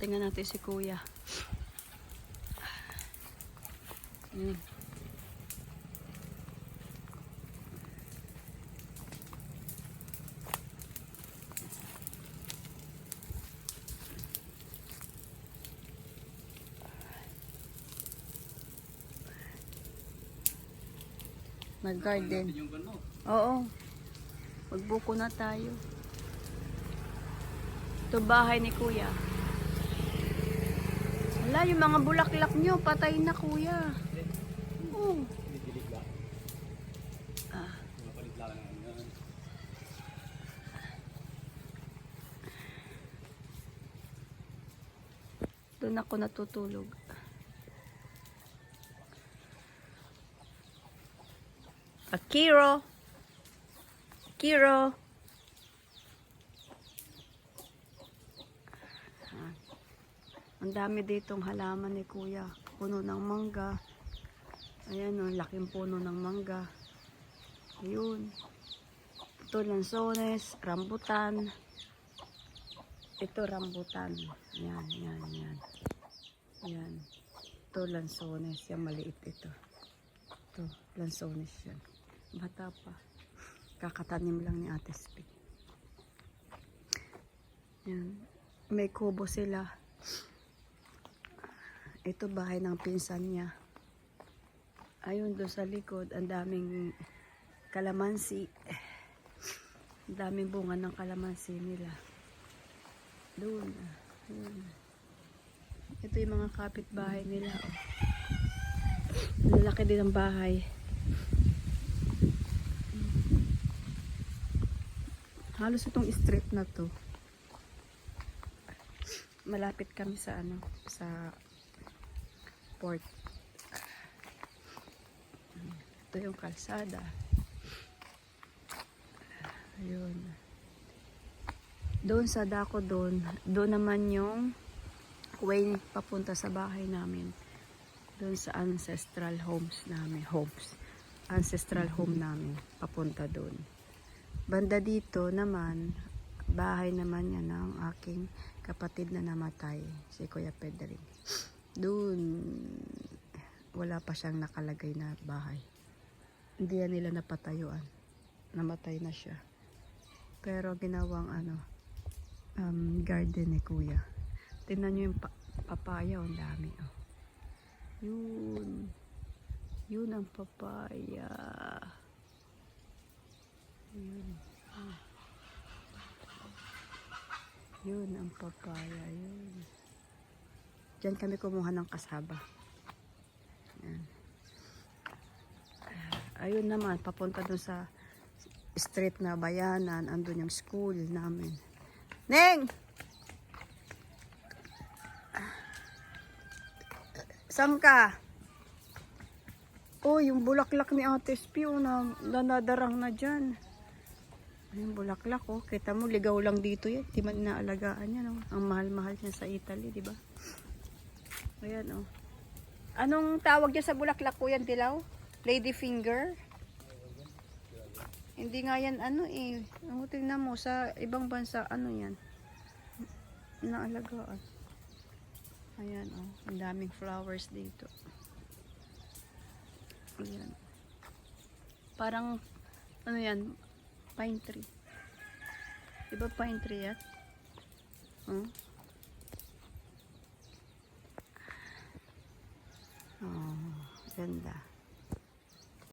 Tingnan natin si kuya. Yun. Nag-garden. Oo. Magbuko na tayo. Ito bahay ni kuya. Wala, yung mga bulaklak nyo, patay na kuya. Oo. Ah. Doon ako natutulog. Kiro. Kiro. Ang dami ditong halaman ni kuya. Puno ng mangga. Ayan o, laking puno ng mangga. Ayun. Ito lansones, rambutan. Ito rambutan. Yan, yan, yan. Yan. Ito lansones. Yan, maliit ito. Ito, lansones yan. Bata pa. Kakatanim lang ni Ate Speak. Yan. May kubo sila. Ito bahay ng pinsan niya. Ayun doon sa likod, ang daming kalamansi. Ang daming bunga ng kalamansi nila. Doon. Ayun. Ito yung mga kapitbahay nila. Lalaki din ang bahay. Halos itong street na to. Malapit kami sa sa port. Ito yung kalsada. Ayun. Doon sa dako doon naman yung way papunta sa bahay namin. Doon sa ancestral homes namin. Ancestral home namin. Papunta doon. Banda dito naman, bahay naman yan ng aking kapatid na namatay, si Kuya Pedring. Doon, wala pa siyang nakalagay na bahay. Hindi yan nila napatayuan. Namatay na siya. Pero ginawang garden ni Kuya. Tingnan nyo yung papaya, ang dami. Oh. Yun. Yun ang papaya. Yun. Yun ang papaya. Yun. Diyan kami kumuha ng kasaba. Yan. Ayun naman, papunta dun sa street na bayanan. Andun yung school namin. Neng! Saan ka? Oh, yung bulaklak ni Ate Spio na nanadarang na dyan. Yung bulaklak, oh. Kita mo, ligaw lang dito yan. Di man inaalagaan yan, oh. Ang mahal-mahal niya sa Italy, di ba? Ayan, oh. Anong tawag niya sa bulaklak ko yan, Dilaw? Lady finger? Hindi nga yan, tingnan mo, sa ibang bansa, yan? Inaalagaan. Ayan, oh. Ang daming flowers dito. Ayan. Parang, yan? Pine tree. Diba pine tree yan? Oh, ganda.